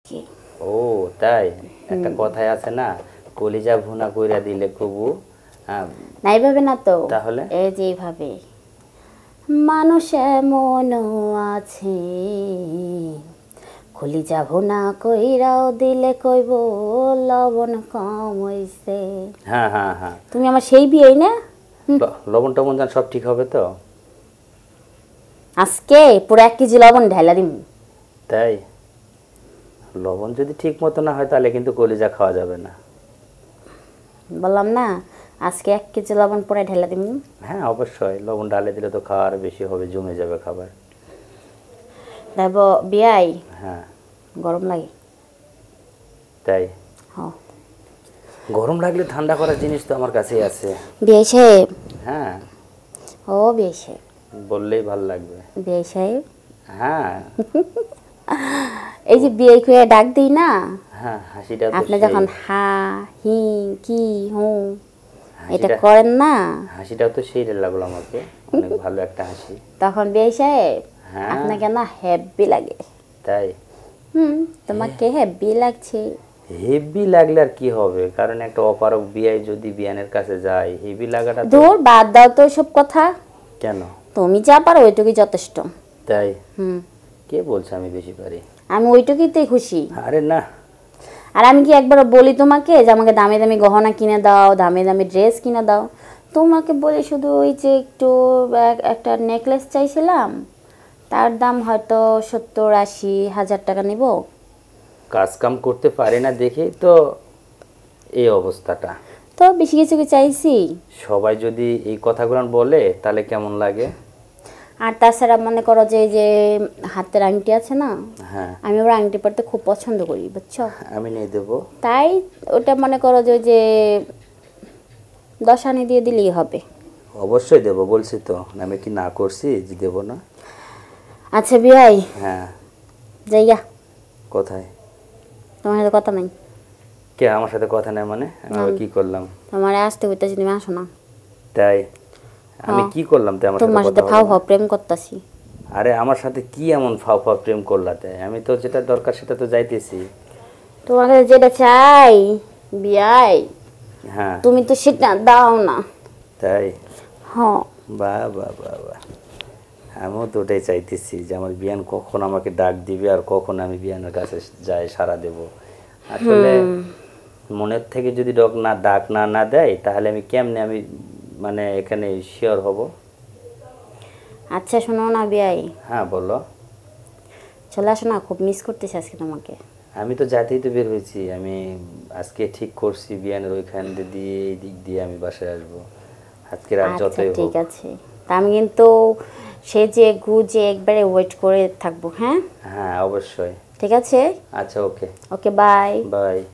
কি ও তাই, একটা কথাই আছে না, কলিজা ভুনা কইরা দিলে কবু। হ্যাঁ, না এইভাবে না তো, তাহলে এই যে এইভাবে, মানুষ এমনও আছে খুলি যাব না কইরাও দিলে কইব লবণ কম হইছে। হ্যাঁ হ্যাঁ হ্যাঁ, তুমি আমার সেই বিয়েই না? লবণ টবণ যান সব ঠিক হবে তো? আজকে পুরো 1 কেজি লবণ ঢাইলা দিমু। তাই, লবণ যদি ঠিক মতো না হয় তাহলে কিন্তু কলিজা খাওয়া যাবে না। বললাম না আজকে 1 কেজি লবণ পুরো ঢাইলা দিমু। হ্যাঁ অবশ্যই, লবণ ডালে দিলে তো খাওয়া আরো বেশি হবে, জমে যাবে খাবার। দেব বিয়াই, হ্যাঁ গরম লাগে। তাই, হ্যাঁ গরম লাগলে ঠান্ডা করার জিনিস তো আমার কাছেই আছে। বিয়াই সাহেব, হ্যাঁ ও বিয়াই সাহেব, বললেই ভালো লাগবে। বিয়াই সাহেব, হ্যাঁ এই যে বিয়াই কইয়া ডাক দিই না, হ্যাঁ, হাসিটা তো আপনি সেই। যখন হা হি কি হু এটা হাসিটা, করেন না, হাসিটাও তো সেই লাগলো আমাকে, অনেক ভালো একটা হাসি। তখন বিয়াই সাহেব হ্যাঁ আপনাকে না হেব্বি লাগে। তাই, তোমাকে হেব্বি লাগছে। হেভি লাগলে আর কি হবে, কারণ একটা অপারক বিয়াই যদি বিয়ানের কাছে যায়, হেভি লাগাটা তো। দূর বাদ দাও তো সব কথা, কেন? তুমি যা পারো ওইটুকুই যথেষ্ট। তাই, হুম, কে বলছে আমি বেশি পারি? আমি ওইটুকুইতেই খুশি। আরে না, আর আমি কি একবার বলি তোমাকে যে আমাকে দামি দামি গহনা কিনে দাও, দামি দামি ড্রেস কিনে দাও? তোমাকে বলি শুধু ওই যে একটু একটা নেকলেস চাইছিলাম, তার দাম হয়তো 70-80 হাজার টাকা নিব। কাজ কাম করতে পারি না দেখেই তো এই অবস্থাটা। তো বেশি কিছু কি চাইছি? সবাই যদি এই কথাগুলো বলে তাহলে কেমন লাগে? আর তাছাড়া মনে করো যে এই যে হাতের আংটি আছে না, হ্যাঁ, আমি ওর আংটি পরতে খুব পছন্দ করি বুঝছো। আমি নিয়ে দেবো। তাই ওটা মনে করো যে ওই যে 10 আনি দিয়ে দিলেই হবে। অবশ্যই দেবো, বলছি তো, আমি কি না করছি যে দেবো না? আচ্ছা বিয়াই, হ্যাঁ, জায়গা কোথায়? তোমার সাথে কথা নাই। কে আমার সাথে কথা নেই মানে? আমি আবার কি করলাম? তোমার আসতে হইতেছি, তুমি আসো না। তাই, আমি হ্যাঁ। কি করলাম তাই আমার সাথে তোমার সাথে কথা ফাও বলো না? ফাও প্রেম করতেছি। আরে আমার সাথে কি এমন ফাও ফাও প্রেম করলাতে? আমি তো যেটা দরকার সেটা তো যাইতেছি। তোমার কাছে যেটা চাই বিয়াই, হ্যাঁ তুমি তো সেটা দাও না। তাই, হ্যাঁ, বাহ বাহ বাহ বাহ, আমিও তো ওটাই চাইতেছি যে আমার বিয়ান কখন আমাকে ডাক দিবে আর কখন আমি বিয়ানের কাছে যাই সাড়া দেব। আসলে মনের থেকে যদি ডাক না দেয় তাহলে আমি কেমনে আমি মানে এখানে শিওর হব? আচ্ছা শোনো না বিয়াই, হ্যাঁ বলো। চলে আসো না, খুব মিস করতেছি আজকে তোমাকে। আমি তো যাতেই তো বের হয়েছি, আমি আজকে ঠিক করছি বিয়ানের ওইখান দিয়ে এই দিক দিয়ে আমি বাসায় আসবো, আজকে রাত আচ্ছা যতই ঠিক হোক। আছে, তা আমি কিন্তু সে যে গুজে একবারে ওয়েট করে থাকবো। হ্যাঁ হ্যাঁ অবশ্যই। ঠিক আছে, আচ্ছা ওকে, ওকে বাই। বাই।